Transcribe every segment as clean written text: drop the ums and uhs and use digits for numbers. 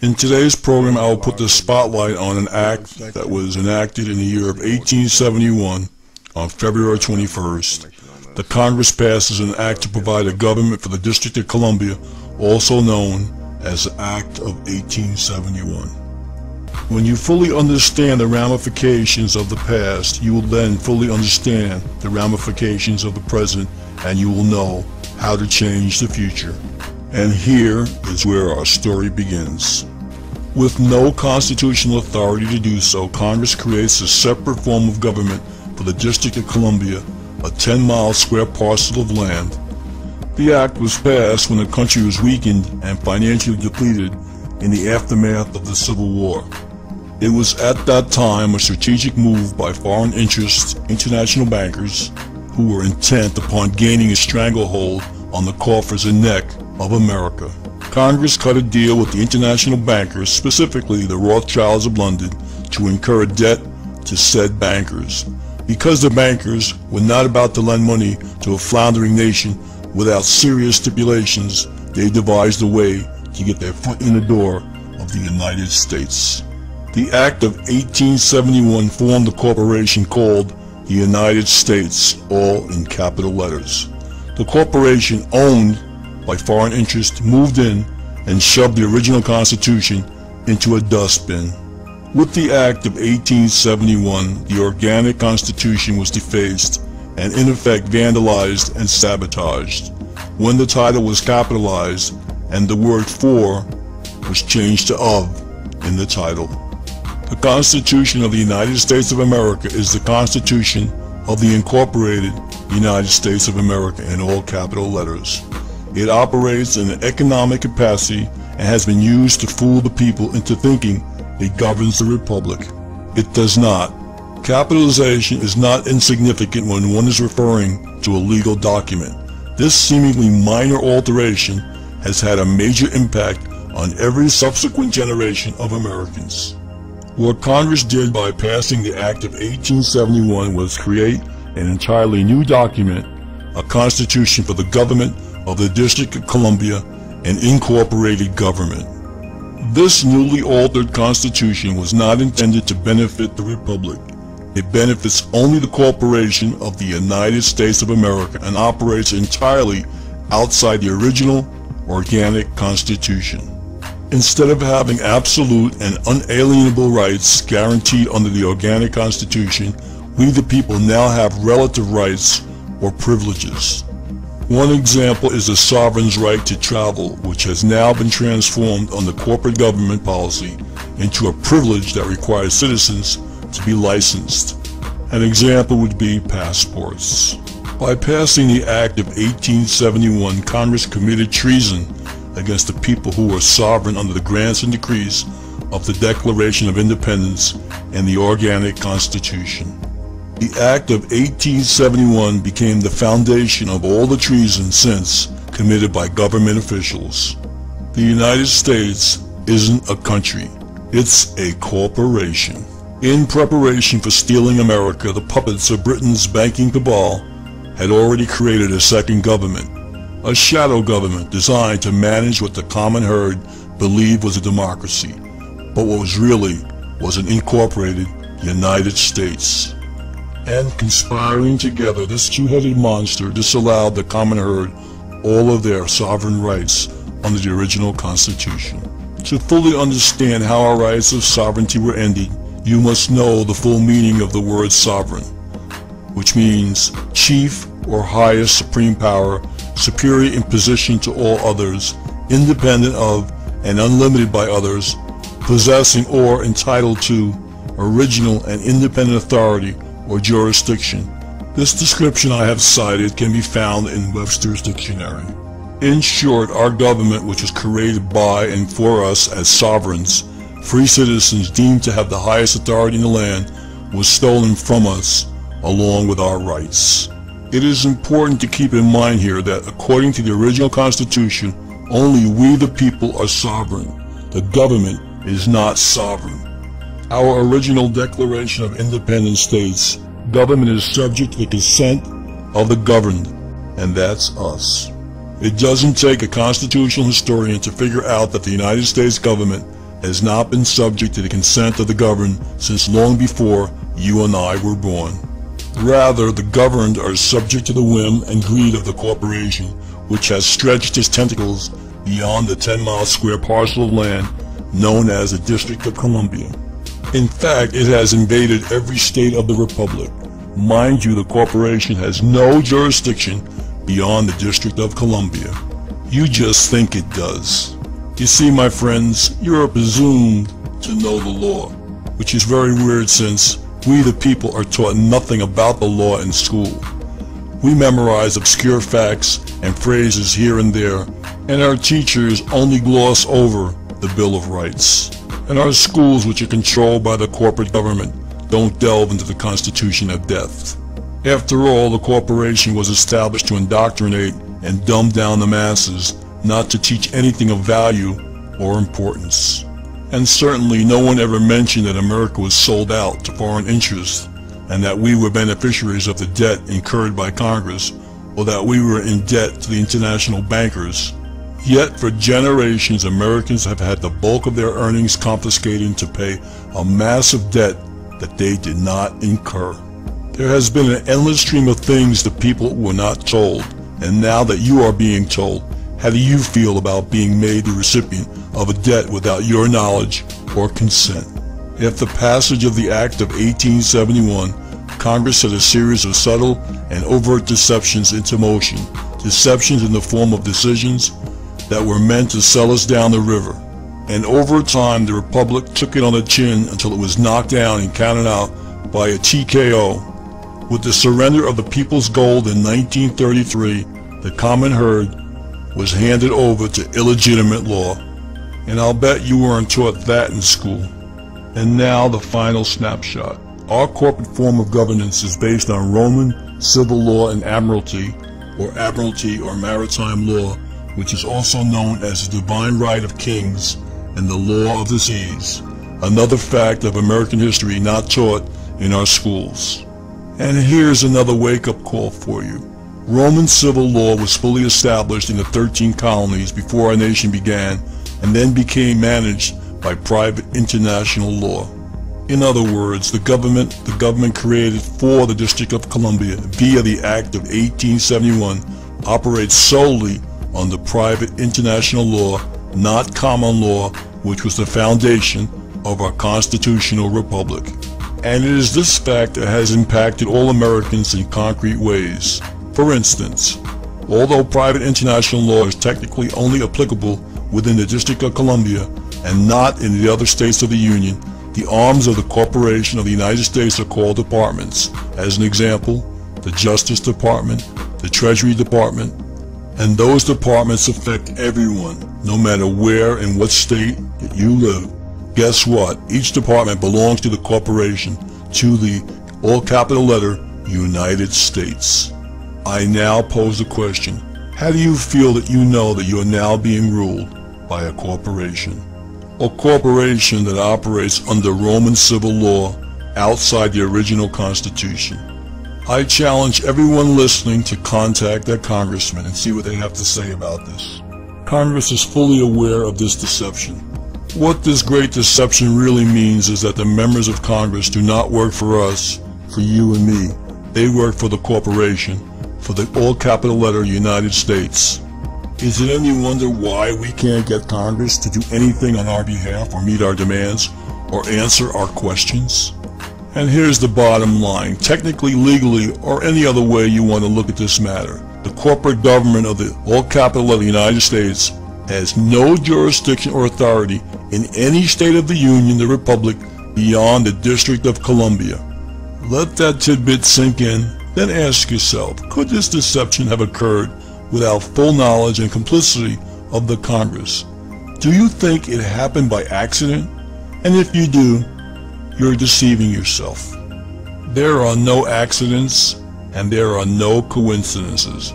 In today's program, I will put the spotlight on an act that was enacted in the year of 1871 on February 21st. The Congress passes an act to provide a government for the District of Columbia, also known as the Act of 1871. When you fully understand the ramifications of the past, you will then fully understand the ramifications of the present, and you will know how to change the future. And here is where our story begins. With no constitutional authority to do so, Congress creates a separate form of government for the District of Columbia, a 10-mile square parcel of land. The act was passed when the country was weakened and financially depleted in the aftermath of the Civil War. It was at that time a strategic move by foreign interests, international bankers, who were intent upon gaining a stranglehold on the coffers and neck of America. Congress cut a deal with the international bankers, specifically the Rothschilds of London, to incur a debt to said bankers. Because the bankers were not about to lend money to a floundering nation without serious stipulations, they devised a way to get their foot in the door of the United States. The Act of 1871 formed a corporation called the United States, all in capital letters. The corporation, owned by foreign interests, moved in and shoved the original Constitution into a dustbin. With the Act of 1871, the organic Constitution was defaced and in effect vandalized and sabotaged. When the title was capitalized and the word "for" was changed to "of" in the title. The Constitution of the United States of America is the Constitution of the Incorporated United States of America in all capital letters. It operates in an economic capacity and has been used to fool the people into thinking it governs the Republic. It does not. Capitalization is not insignificant when one is referring to a legal document. This seemingly minor alteration has had a major impact on every subsequent generation of Americans. What Congress did by passing the Act of 1871 was create an entirely new document, a constitution for the government of the District of Columbia, an incorporated government. This newly altered constitution was not intended to benefit the Republic. It benefits only the corporation of the United States of America and operates entirely outside the original organic Constitution. Instead of having absolute and unalienable rights guaranteed under the organic Constitution, we the people now have relative rights or privileges. One example is the sovereign's right to travel, which has now been transformed under corporate government policy into a privilege that requires citizens to be licensed. An example would be passports. By passing the Act of 1871, Congress committed treason against the people who were sovereign under the grants and decrees of the Declaration of Independence and the organic Constitution. The Act of 1871 became the foundation of all the treason since committed by government officials. The United States isn't a country, it's a corporation. In preparation for stealing America, the puppets of Britain's banking cabal had already created a second government, a shadow government designed to manage what the common herd believed was a democracy, but what was really was an incorporated United States. And conspiring together, this two-headed monster disallowed the common herd all of their sovereign rights under the original Constitution. To fully understand how our rights of sovereignty were ended, you must know the full meaning of the word sovereign, which means chief or highest supreme power, superior in position to all others, independent of and unlimited by others, possessing or entitled to original and independent authority or jurisdiction. This description I have cited can be found in Webster's dictionary. In short, our government, which was created by and for us as sovereigns, free citizens deemed to have the highest authority in the land, was stolen from us along with our rights. It is important to keep in mind here that according to the original Constitution, only we the people are sovereign. The government is not sovereign. Our original Declaration of Independence states, government is subject to the consent of the governed, and that's us. It doesn't take a constitutional historian to figure out that the United States government has not been subject to the consent of the governed since long before you and I were born. Rather, the governed are subject to the whim and greed of the corporation, which has stretched its tentacles beyond the 10-mile square parcel of land known as the District of Columbia. In fact, it has invaded every state of the Republic. Mind you, the corporation has no jurisdiction beyond the District of Columbia. You just think it does. You see, my friends, you are presumed to know the law, which is very weird since we the people are taught nothing about the law in school. We memorize obscure facts and phrases here and there, and our teachers only gloss over the Bill of Rights. And our schools, which are controlled by the corporate government, don't delve into the Constitution of Death. After all, the corporation was established to indoctrinate and dumb down the masses, not to teach anything of value or importance. And certainly no one ever mentioned that America was sold out to foreign interests, and that we were beneficiaries of the debt incurred by Congress, or that we were in debt to the international bankers. Yet for generations, Americans have had the bulk of their earnings confiscated to pay a massive debt that they did not incur. There has been an endless stream of things the people were not told, and now that you are being told, how do you feel about being made the recipient of a debt without your knowledge or consent? After the passage of the Act of 1871, Congress set a series of subtle and overt deceptions into motion, deceptions in the form of decisions that were meant to sell us down the river. And over time, the Republic took it on the chin until it was knocked down and counted out by a TKO. With the surrender of the people's gold in 1933, the common herd was handed over to illegitimate law. And I'll bet you weren't taught that in school. And now the final snapshot. Our corporate form of governance is based on Roman civil law and admiralty or maritime law, which is also known as the divine right of kings and the law of the seas, another fact of American history not taught in our schools. And here's another wake-up call for you. Roman civil law was fully established in the 13 colonies before our nation began, and then became managed by private international law. In other words, the government created for the District of Columbia via the Act of 1871 operates solely on the private international law, not common law, which was the foundation of our constitutional republic. And it is this fact that has impacted all Americans in concrete ways. For instance, although private international law is technically only applicable within the District of Columbia and not in the other states of the Union, the arms of the corporation of the United States are called departments. As an example, the Justice Department, the Treasury Department, and those departments affect everyone, no matter where and what state that you live. Guess what? Each department belongs to the corporation, to the all capital letter United States. I now pose the question, how do you feel that you know that you are now being ruled by a corporation? A corporation that operates under Roman civil law outside the original Constitution. I challenge everyone listening to contact their congressman and see what they have to say about this. Congress is fully aware of this deception. What this great deception really means is that the members of Congress do not work for us, for you and me. They work for the corporation, for the all capital letter United States. Is it any wonder why we can't get Congress to do anything on our behalf or meet our demands or answer our questions? And here's the bottom line. Technically, legally, or any other way you want to look at this matter, the corporate government of the all capital letter United States has no jurisdiction or authority in any state of the Union, the Republic, beyond the District of Columbia. Let that tidbit sink in, then ask yourself, could this deception have occurred without full knowledge and complicity of the Congress? Do you think it happened by accident? And if you do, you're deceiving yourself. There are no accidents and there are no coincidences.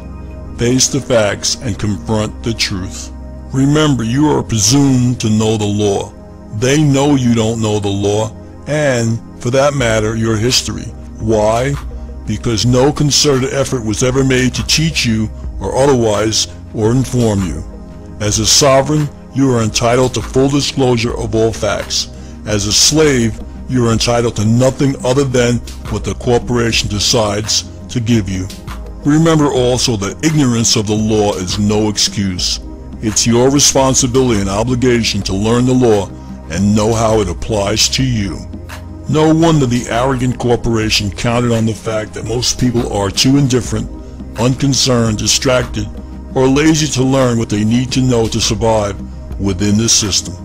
Face the facts and confront the truth. Remember, you are presumed to know the law. They know you don't know the law, and, for that matter, your history. Why? Because no concerted effort was ever made to teach you or otherwise or inform you. As a sovereign, you are entitled to full disclosure of all facts. As a slave, you are entitled to nothing other than what the corporation decides to give you. Remember also that ignorance of the law is no excuse. It's your responsibility and obligation to learn the law and know how it applies to you. No wonder the arrogant corporation counted on the fact that most people are too indifferent, unconcerned, distracted, or lazy to learn what they need to know to survive within the system.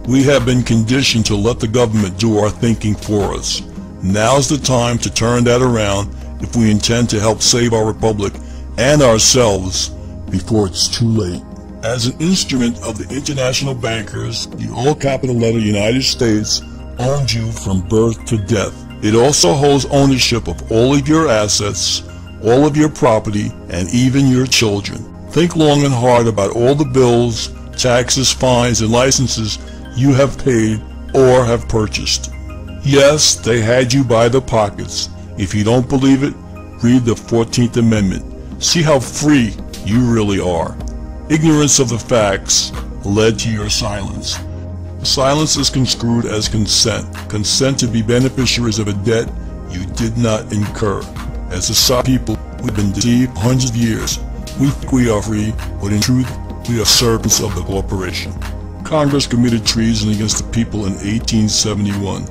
We have been conditioned to let the government do our thinking for us. Now's the time to turn that around if we intend to help save our republic and ourselves before it's too late. As an instrument of the international bankers, the all-capital letter United States owns you from birth to death. It also holds ownership of all of your assets, all of your property, and even your children. Think long and hard about all the bills, taxes, fines, and licenses you have paid or have purchased. Yes, they had you by the pockets. If you don't believe it, read the 14th Amendment. See how free you really are. Ignorance of the facts led to your silence. Silence is construed as consent. Consent to be beneficiaries of a debt you did not incur. As a people, we've been deceived hundreds of years. We think we are free, but in truth, we are servants of the corporation. Congress committed treason against the people in 1871.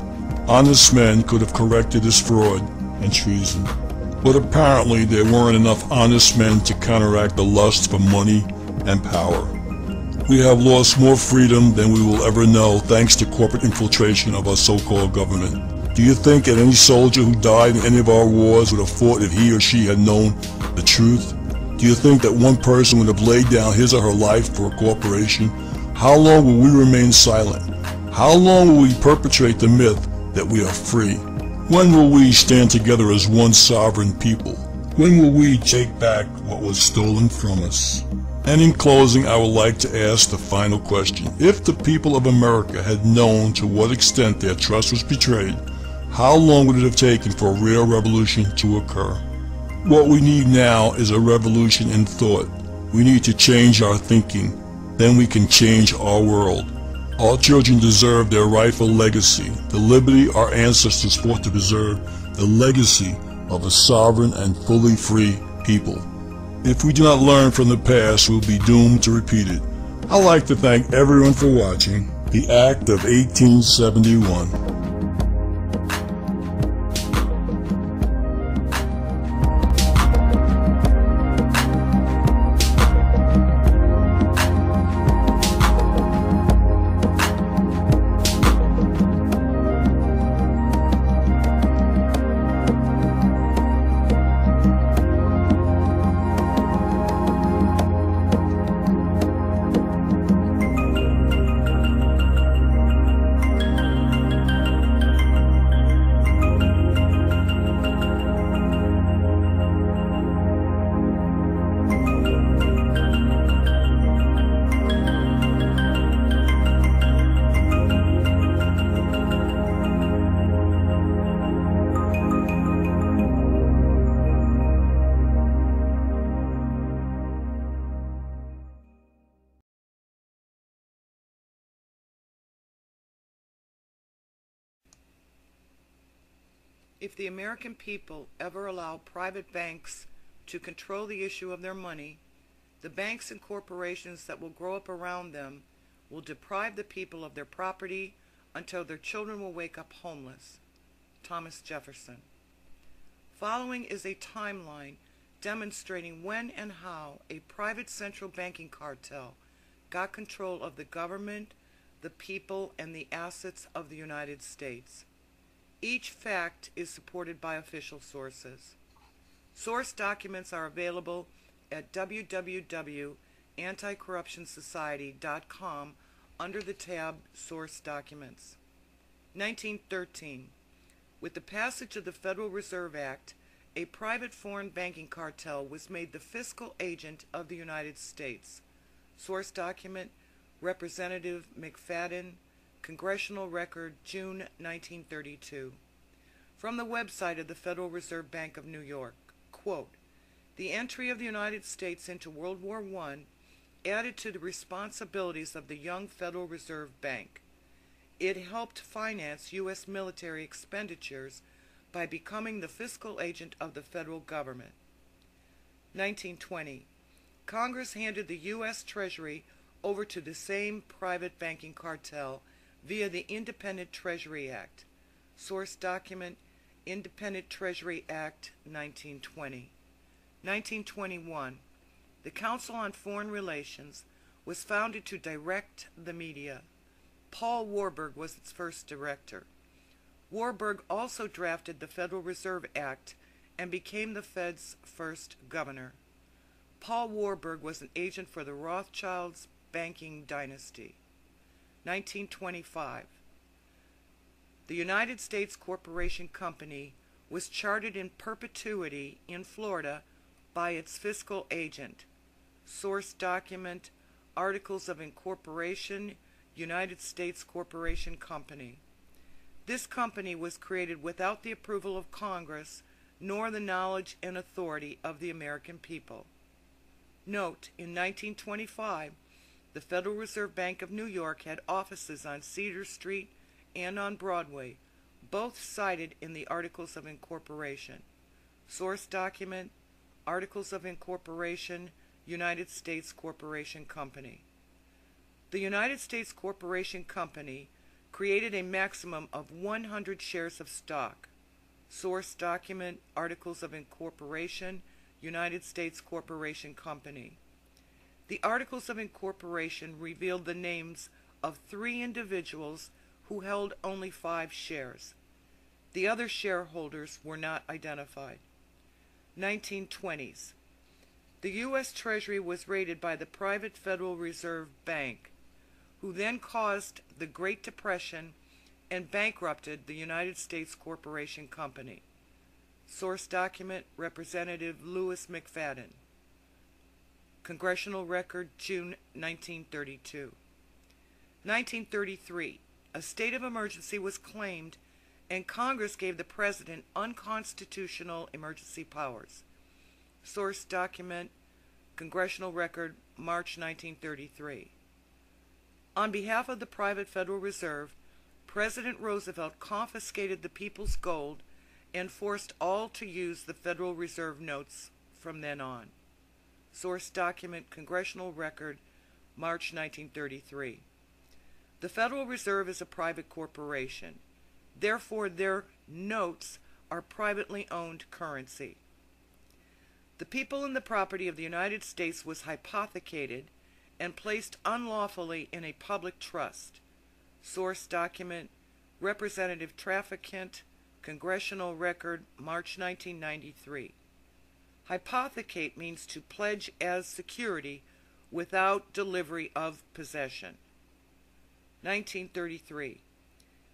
Honest men could have corrected this fraud and treason, but apparently there weren't enough honest men to counteract the lust for money and power. We have lost more freedom than we will ever know thanks to corporate infiltration of our so-called government. Do you think that any soldier who died in any of our wars would have fought if he or she had known the truth? Do you think that one person would have laid down his or her life for a corporation? How long will we remain silent? How long will we perpetrate the myth that we are free? When will we stand together as one sovereign people? When will we take back what was stolen from us? And in closing, I would like to ask the final question. If the people of America had known to what extent their trust was betrayed, how long would it have taken for a real revolution to occur? What we need now is a revolution in thought. We need to change our thinking. Then we can change our world. All children deserve their rightful legacy, the liberty our ancestors fought to preserve, the legacy of a sovereign and fully free people. If we do not learn from the past, we'll be doomed to repeat it. I'd like to thank everyone for watching The Act of 1871. If the American people ever allow private banks to control the issue of their money, the banks and corporations that will grow up around them will deprive the people of their property until their children will wake up homeless. Thomas Jefferson. Following is a timeline demonstrating when and how a private central banking cartel got control of the government, the people, and the assets of the United States. Each fact is supported by official sources. Source documents are available at www.anticorruptionsociety.com under the tab Source Documents. 1913. With the passage of the Federal Reserve Act, a private foreign banking cartel was made the fiscal agent of the United States. Source document, Representative McFadden, Congressional Record, June 1932. From the website of the Federal Reserve Bank of New York, quote, "The entry of the United States into World War I added to the responsibilities of the young Federal Reserve Bank. It helped finance U.S. military expenditures by becoming the fiscal agent of the federal government. 1920. Congress handed the U.S. Treasury over to the same private banking cartel via the Independent Treasury Act. Source document, Independent Treasury Act, 1920. 1921. The Council on Foreign Relations was founded to direct the media. Paul Warburg was its first director. Warburg also drafted the Federal Reserve Act and became the Fed's first governor. Paul Warburg was an agent for the Rothschilds banking dynasty. 1925. The United States Corporation Company was chartered in perpetuity in Florida by its fiscal agent. Source document, Articles of Incorporation, United States Corporation Company. This company was created without the approval of Congress, nor the knowledge and authority of the American people. Note, in 1925, the Federal Reserve Bank of New York had offices on Cedar Street and on Broadway, both cited in the Articles of Incorporation. Source document, Articles of Incorporation, United States Corporation Company. The United States Corporation Company created a maximum of 100 shares of stock. Source document, Articles of Incorporation, United States Corporation Company. The Articles of Incorporation revealed the names of 3 individuals who held only 5 shares. The other shareholders were not identified. 1920s. The U.S. Treasury was raided by the private Federal Reserve Bank, who then caused the Great Depression and bankrupted the United States Corporation Company. Source document, Representative Louis McFadden. Congressional Record, June 1932. 1933. A state of emergency was claimed, and Congress gave the President unconstitutional emergency powers. Source document, Congressional Record, March 1933. On behalf of the private Federal Reserve, President Roosevelt confiscated the people's gold and forced all to use the Federal Reserve notes from then on. Source document, Congressional Record, March 1933. The Federal Reserve is a private corporation. Therefore, their notes are privately owned currency. The people and the property of the United States was hypothecated and placed unlawfully in a public trust. Source document, Representative Trafficant, Congressional Record, March 1993. Hypothecate means to pledge as security without delivery of possession. 1933.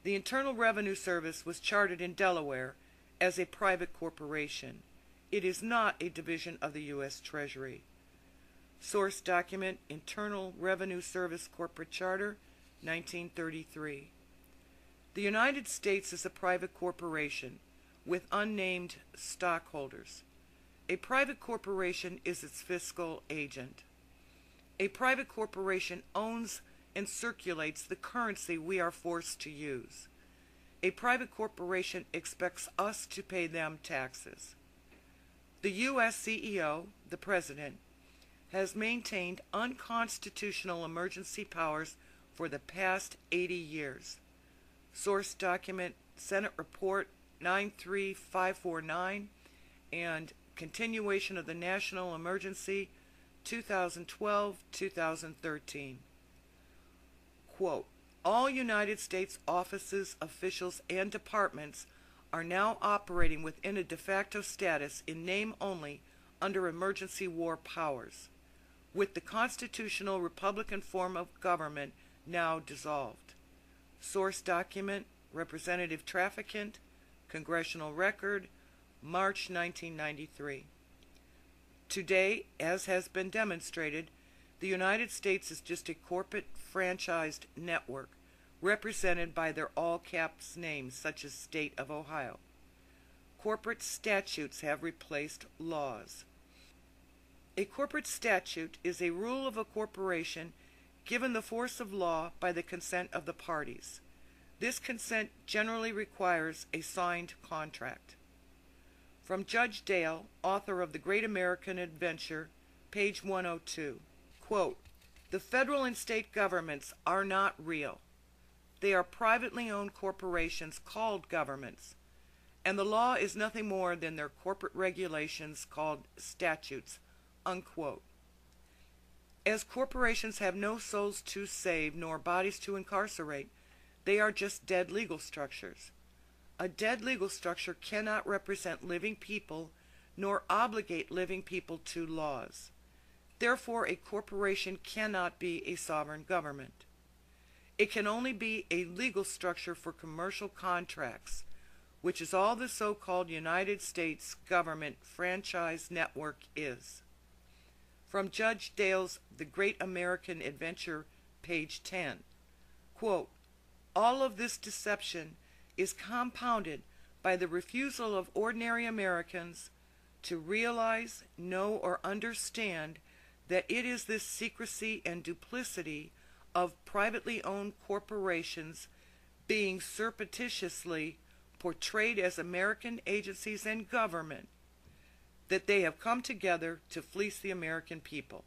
The Internal Revenue Service was chartered in Delaware as a private corporation. It is not a division of the U.S. Treasury. Source document, Internal Revenue Service Corporate Charter, 1933. The United States is a private corporation with unnamed stockholders. A private corporation is its fiscal agent. A private corporation owns and circulates the currency we are forced to use. A private corporation expects us to pay them taxes. The U.S. CEO, the President, has maintained unconstitutional emergency powers for the past 80 years. Source document, Senate Report 93549 and Continuation of the National Emergency 2012-2013. Quote, all United States offices, officials, and departments are now operating within a de facto status in name only under emergency war powers, with the constitutional Republican form of government now dissolved. Source document, Representative Trafficant, Congressional Record, March 1993. Today, as has been demonstrated, the United States is just a corporate franchised network represented by their all-caps names such as State of Ohio. Corporate statutes have replaced laws. A corporate statute is a rule of a corporation given the force of law by the consent of the parties. This consent generally requires a signed contract. From Judge Dale, author of The Great American Adventure, page 102, quote, "The federal and state governments are not real. They are privately owned corporations called governments, and the law is nothing more than their corporate regulations called statutes," unquote. As corporations have no souls to save nor bodies to incarcerate, they are just dead legal structures. A dead legal structure cannot represent living people nor obligate living people to laws. Therefore, a corporation cannot be a sovereign government. It can only be a legal structure for commercial contracts, which is all the so-called United States government franchise network is. From Judge Dale's The Great American Adventure, page 10, quote, "All of this deception is compounded by the refusal of ordinary Americans to realize, know, or understand that it is this secrecy and duplicity of privately owned corporations being surreptitiously portrayed as American agencies and government that they have come together to fleece the American people."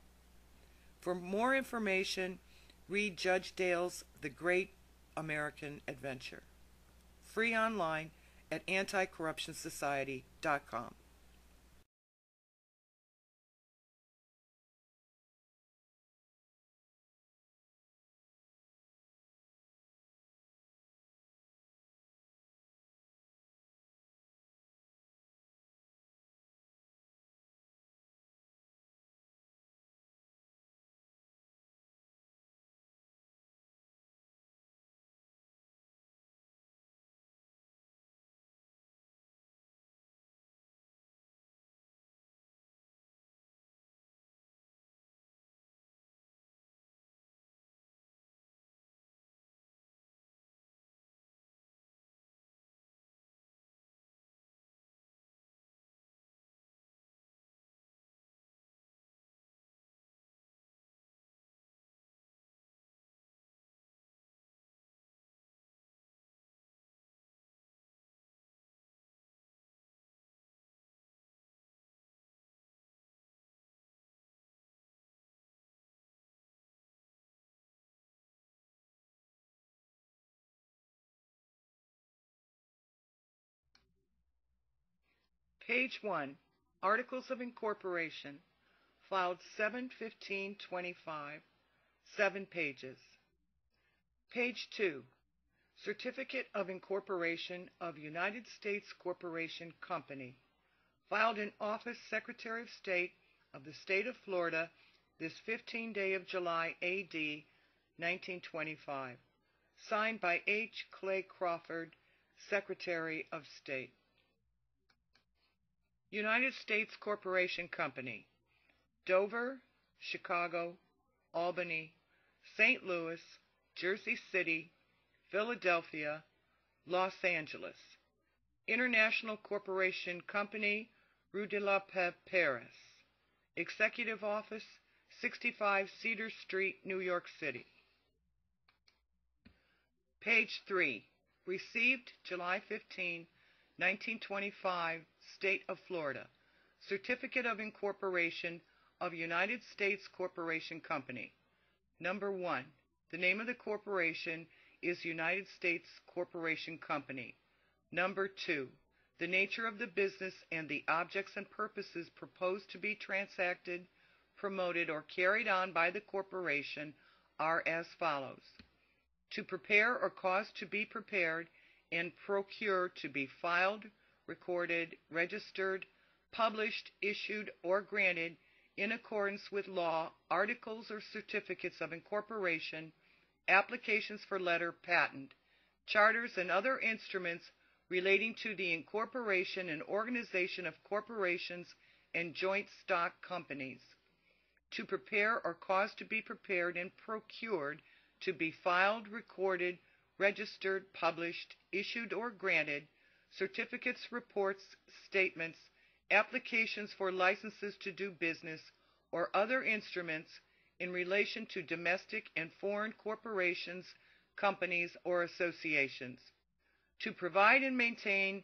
For more information, read Judge Dale's The Great American Adventure. Free online at anticorruptionsociety.com. Page 1, Articles of Incorporation, filed 7/15/25, 7 pages. Page 2, Certificate of Incorporation of United States Corporation Company, filed in Office Secretary of State of the State of Florida this 15th day of July, A.D. 1925. Signed by H. Clay Crawford, Secretary of State. United States Corporation Company, Dover, Chicago, Albany, St. Louis, Jersey City, Philadelphia, Los Angeles. International Corporation Company, Rue de la Paix, Paris. Executive Office, 65 Cedar Street, New York City. Page 3. Received July 15, 1925, State of Florida. Certificate of Incorporation of United States Corporation Company. Number 1. The name of the corporation is United States Corporation Company. Number 2. The nature of the business and the objects and purposes proposed to be transacted, promoted, or carried on by the corporation are as follows: to prepare or cause to be prepared and procure to be filed, recorded, registered, published, issued, or granted in accordance with law, articles or certificates of incorporation, applications for letter patent, charters, and other instruments relating to the incorporation and organization of corporations and joint stock companies. To prepare or cause to be prepared and procured to be filed, recorded, registered, published, issued, or granted, certificates, reports, statements, applications for licenses to do business, or other instruments in relation to domestic and foreign corporations, companies, or associations, to provide and maintain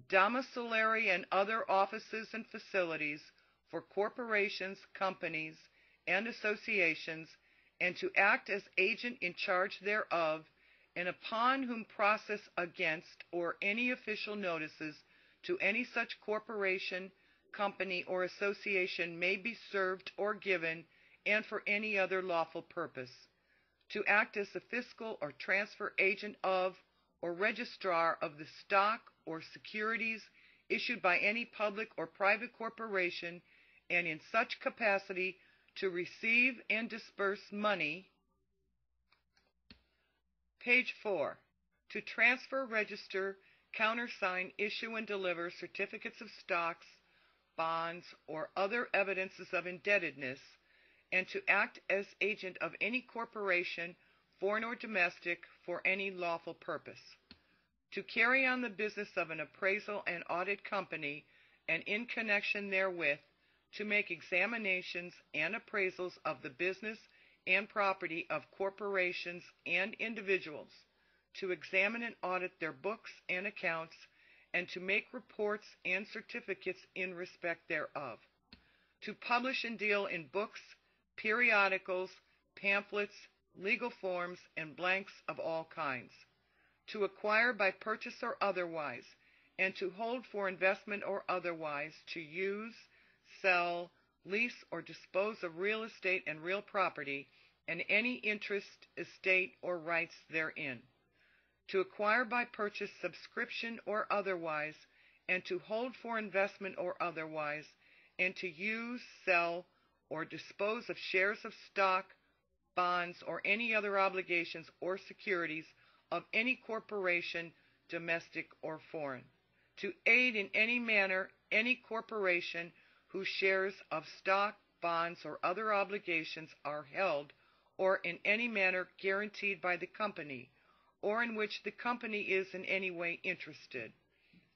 domiciliary and other offices and facilities for corporations, companies, and associations, and to act as agent in charge thereof, and upon whom process against or any official notices to any such corporation, company, or association may be served or given, and for any other lawful purpose. To act as the fiscal or transfer agent of or registrar of the stock or securities issued by any public or private corporation, and in such capacity to receive and disburse money. Page 4. To transfer, register, countersign, issue, and deliver certificates of stocks, bonds, or other evidences of indebtedness, and to act as agent of any corporation, foreign or domestic, for any lawful purpose. To carry on the business of an appraisal and audit company, and in connection therewith, to make examinations and appraisals of the business and property of corporations and individuals, to examine and audit their books and accounts, and to make reports and certificates in respect thereof, to publish and deal in books, periodicals, pamphlets, legal forms, and blanks of all kinds, to acquire by purchase or otherwise, and to hold for investment or otherwise, to use, sell, lease, or dispose of real estate and real property, and any interest, estate, or rights therein, to acquire by purchase, subscription, or otherwise, and to hold for investment or otherwise, and to use, sell, or dispose of shares of stock, bonds, or any other obligations or securities of any corporation, domestic or foreign, to aid in any manner any corporation whose shares of stock, bonds, or other obligations are held or in any manner guaranteed by the company, or in which the company is in any way interested,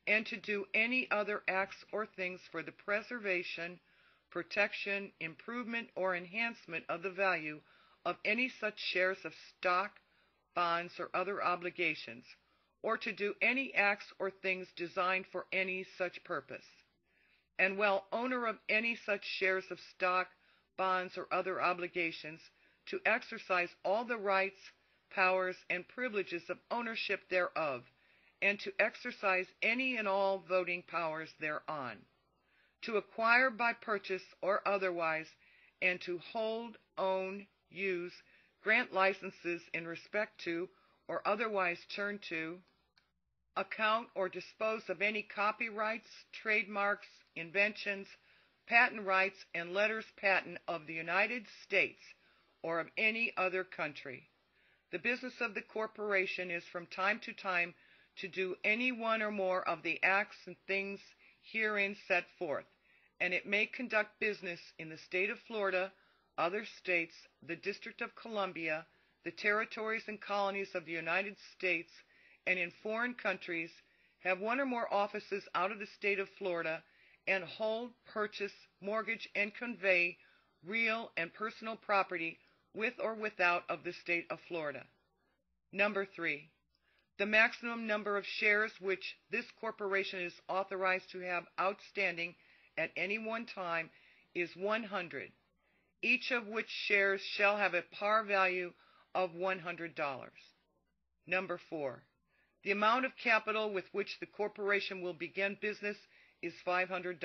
and to do any other acts or things for the preservation, protection, improvement, or enhancement of the value of any such shares of stock, bonds, or other obligations, or to do any acts or things designed for any such purpose. And while owner of any such shares of stock, bonds, or other obligations, to exercise all the rights, powers, and privileges of ownership thereof, and to exercise any and all voting powers thereon, to acquire by purchase or otherwise, and to hold, own, use, grant licenses in respect to, or otherwise turn to, account or dispose of any copyrights, trademarks, inventions, patent rights, and letters patent of the United States or of any other country. The business of the corporation is from time to time to do any one or more of the acts and things herein set forth, and it may conduct business in the state of Florida, other states, the District of Columbia, the territories and colonies of the United States, and in foreign countries, have one or more offices out of the state of Florida, and hold, purchase, mortgage, and convey real and personal property with or without of the state of Florida. Number 3. The maximum number of shares which this corporation is authorized to have outstanding at any one time is 100, each of which shares shall have a par value of $100. Number 4. The amount of capital with which the corporation will begin business is $500.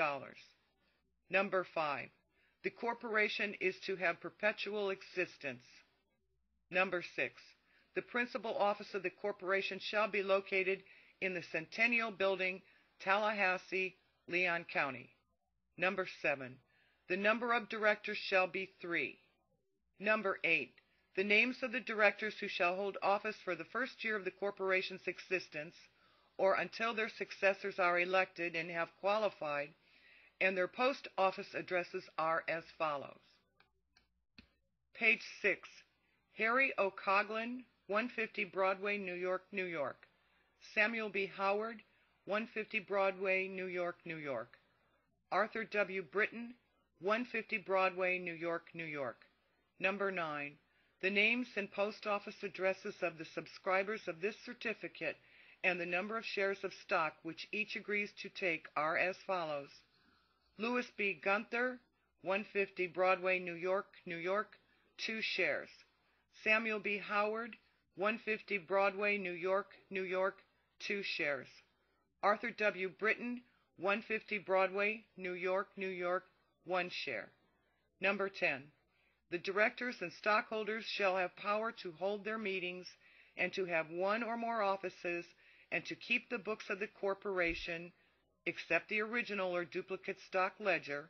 Number 5. The corporation is to have perpetual existence. Number 6. The principal office of the corporation shall be located in the Centennial Building, Tallahassee, Leon County. Number 7. The number of directors shall be 3. Number 8. The names of the directors who shall hold office for the first year of the corporation's existence, or until their successors are elected and have qualified, and their post office addresses are as follows. Page 6. Harry O. Coughlin, 150 Broadway, New York, New York. Samuel B. Howard, 150 Broadway, New York, New York. Arthur W. Britton, 150 Broadway, New York, New York. Number 9. The names and post office addresses of the subscribers of this certificate and the number of shares of stock which each agrees to take are as follows. Louis B. Gunther, 150 Broadway, New York, New York, 2 shares. Samuel B. Howard, 150 Broadway, New York, New York, 2 shares. Arthur W. Britton, 150 Broadway, New York, New York, 1 share. Number 10. The directors and stockholders shall have power to hold their meetings and to have one or more offices and to keep the books of the corporation, except the original or duplicate stock ledger,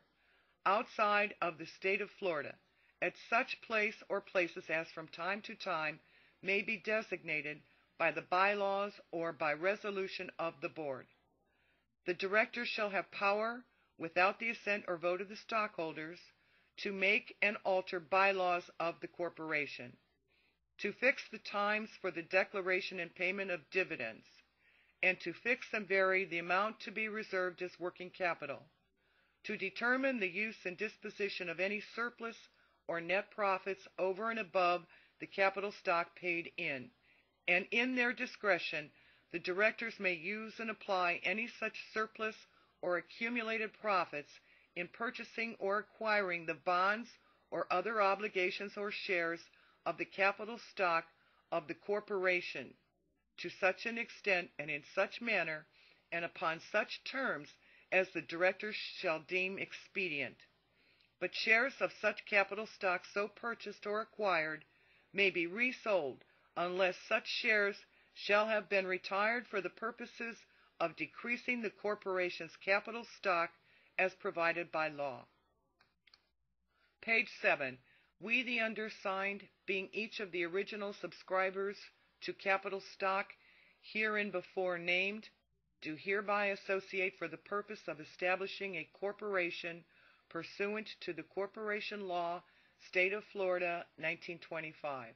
outside of the state of Florida, at such place or places as from time to time may be designated by the bylaws or by resolution of the board. The directors shall have power, without the assent or vote of the stockholders, to make and alter bylaws of the corporation, to fix the times for the declaration and payment of dividends, and to fix and vary the amount to be reserved as working capital, to determine the use and disposition of any surplus or net profits over and above the capital stock paid in, and in their discretion the directors may use and apply any such surplus or accumulated profits in purchasing or acquiring the bonds or other obligations or shares of the capital stock of the corporation to such an extent and in such manner and upon such terms as the directors shall deem expedient. But shares of such capital stock so purchased or acquired may be resold unless such shares shall have been retired for the purposes of decreasing the corporation's capital stock as provided by law. Page 7. We, the undersigned, being each of the original subscribers to capital stock hereinbefore named, do hereby associate for the purpose of establishing a corporation pursuant to the Corporation Law, State of Florida, 1925.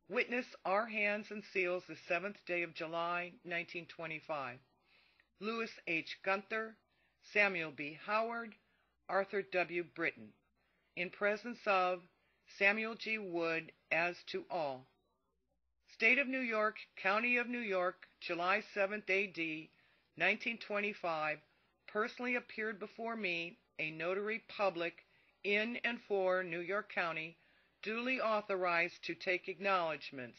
Witness our hands and seals the 7th day of July, 1925. Louis H. Gunther, Samuel B. Howard, Arthur W. Britton. In presence of Samuel G. Wood as to all. State of New York, County of New York, July 7th A.D., 1925, personally appeared before me, a notary public, in and for New York County, duly authorized to take acknowledgments.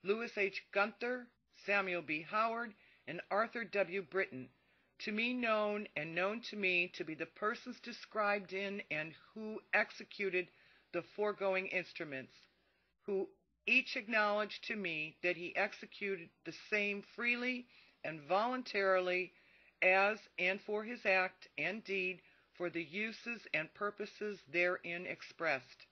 Louis H. Gunther, Samuel B. Howard, and Arthur W. Britton, to me known and known to me to be the persons described in and who executed the foregoing instruments, who each acknowledged to me that he executed the same freely and voluntarily as and for his act and deed for the uses and purposes therein expressed.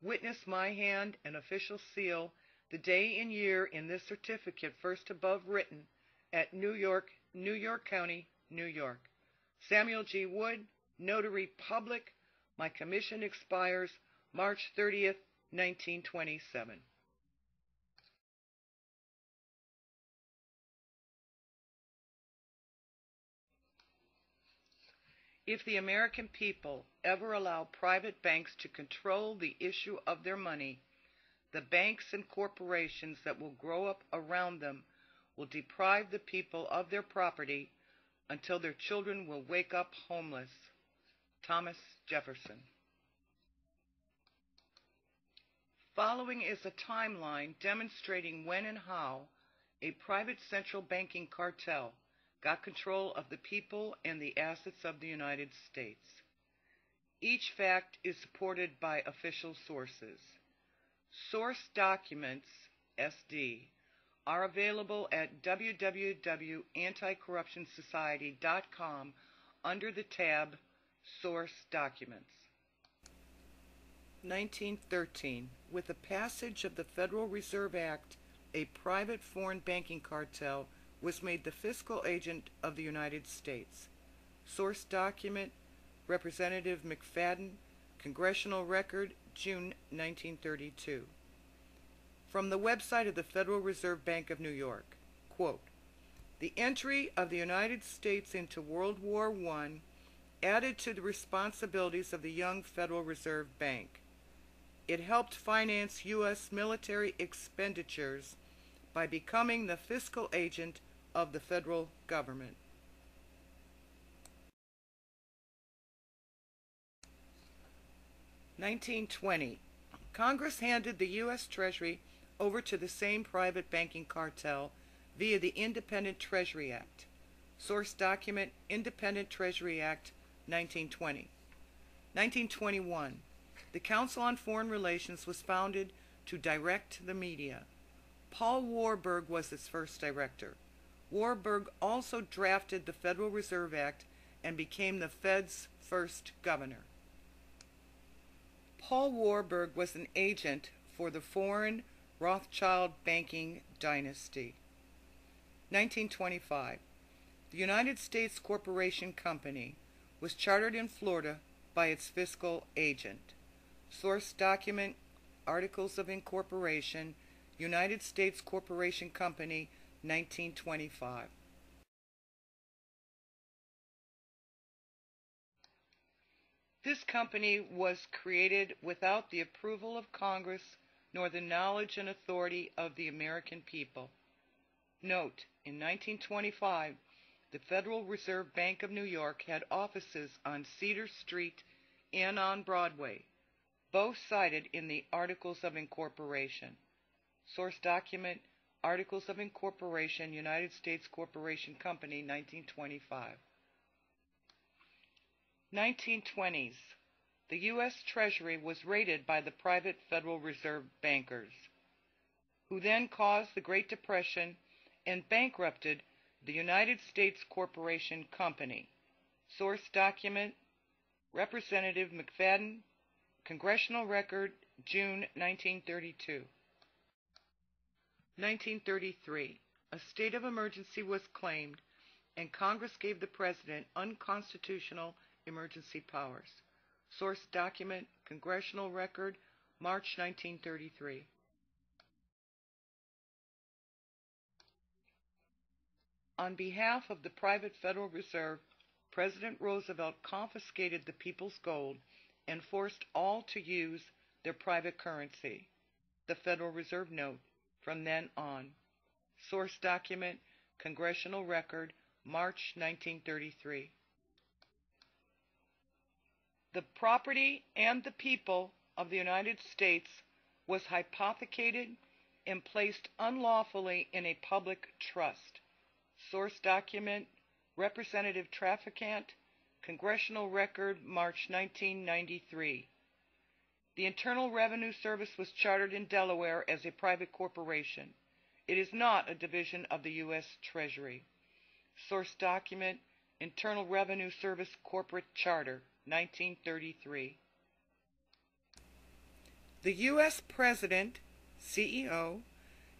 Witness my hand and official seal the day and year in this certificate first above written at New York, New York County, New York. Samuel G. Wood, Notary Public. My commission expires March 30th, 1927. If the American people ever allow private banks to control the issue of their money, the banks and corporations that will grow up around them will deprive the people of their property until their children will wake up homeless. Thomas Jefferson. Following is a timeline demonstrating when and how a private central banking cartel got control of the people and the assets of the United States. Each fact is supported by official sources. Source documents, SD, are available at www.anticorruptionsociety.com under the tab Source Documents. 1913. With the passage of the Federal Reserve Act, a private foreign banking cartel was made the fiscal agent of the United States. Source document, Representative McFadden, Congressional Record, June 1932. From the website of the Federal Reserve Bank of New York, quote, "The entry of the United States into World War I added to the responsibilities of the young Federal Reserve Bank. It helped finance U.S. military expenditures by becoming the fiscal agent of the federal government. (1920) Congress handed the U.S. Treasury over to the same private banking cartel via the Independent Treasury Act. Source document: Independent Treasury Act, 1920. 1921. The Council on Foreign Relations was founded to direct the media. Paul Warburg was its first director. Warburg also drafted the Federal Reserve Act and became the Fed's first governor. Paul Warburg was an agent for the foreign Rothschild banking dynasty. 1925. The United States Corporation Company was chartered in Florida by its fiscal agent. Source document: Articles of Incorporation, United States Corporation Company, 1925. This company was created without the approval of Congress nor the knowledge and authority of the American people. Note: in 1925, the Federal Reserve Bank of New York had offices on Cedar Street and on Broadway, both cited in the Articles of Incorporation. Source document: Articles of Incorporation, United States Corporation Company, 1925. 1920s. The U.S. Treasury was raided by the private Federal Reserve bankers, who then caused the Great Depression and bankrupted the United States Corporation Company. Source document: Representative McFadden, Congressional Record, June 1932. 1933. A state of emergency was claimed, and Congress gave the President unconstitutional emergency powers. Source document: Congressional Record, March 1933. On behalf of the private Federal Reserve, President Roosevelt confiscated the people's gold and forced all to use their private currency, the Federal Reserve note, from then on. Source document: Congressional Record, March 1933. The property and the people of the United States was hypothecated and placed unlawfully in a public trust. Source document: Representative Trafficant, Congressional Record, March 1993. The Internal Revenue Service was chartered in Delaware as a private corporation. It is not a division of the U.S. Treasury. Source document: Internal Revenue Service Corporate Charter, 1933. The U.S. President, CEO,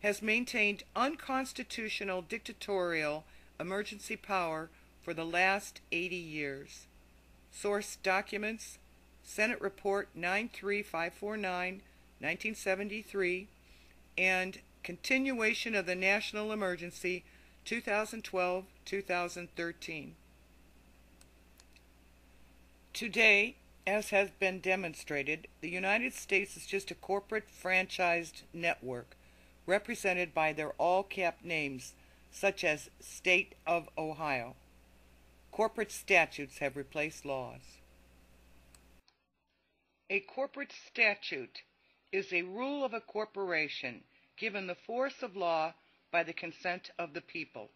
has maintained unconstitutional dictatorial emergency power for the last 80 years. Source documents: Senate Report 93549, 1973, and Continuation of the National Emergency, 2012-2013. Today, as has been demonstrated, the United States is just a corporate franchised network represented by their all-cap names, such as State of Ohio. Corporate statutes have replaced laws. A corporate statute is a rule of a corporation given the force of law by the consent of the people.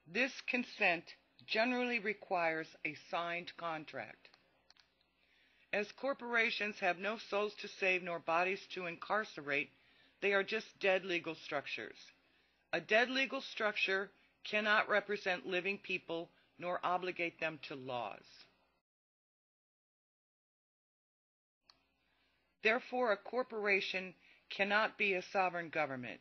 This consent generally requires a signed contract. As corporations have no souls to save nor bodies to incarcerate, they are just dead legal structures. A dead legal structure cannot represent living people nor obligate them to laws. Therefore, a corporation cannot be a sovereign government.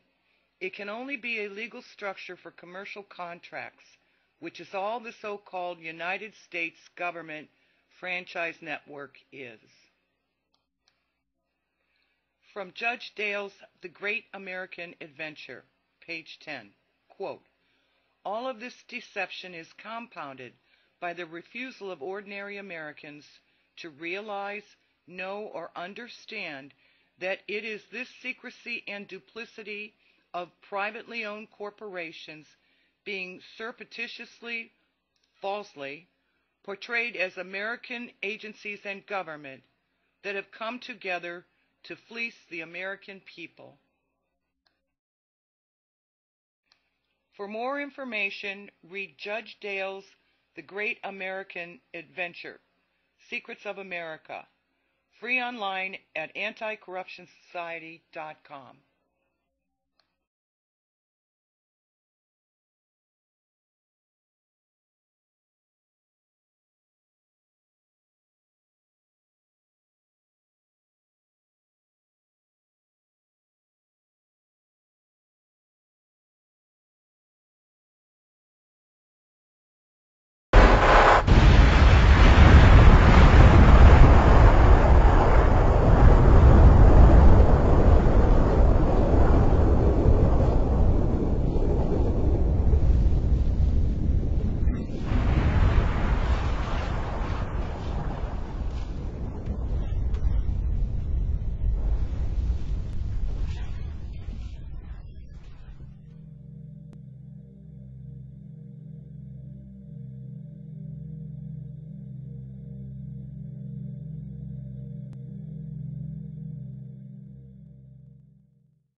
It can only be a legal structure for commercial contracts, which is all the so-called United States government franchise network is. From Judge Dale's The Great American Adventure, page 10, quote, "All of this deception is compounded by the refusal of ordinary Americans to realize, know, or understand that it is this secrecy and duplicity of privately owned corporations being surreptitiously, falsely, portrayed as American agencies and government that have come together to fleece the American people. For more information, read Judge Dale's The Great American Adventure, Secrets of America, free online at anticorruptionsociety.com.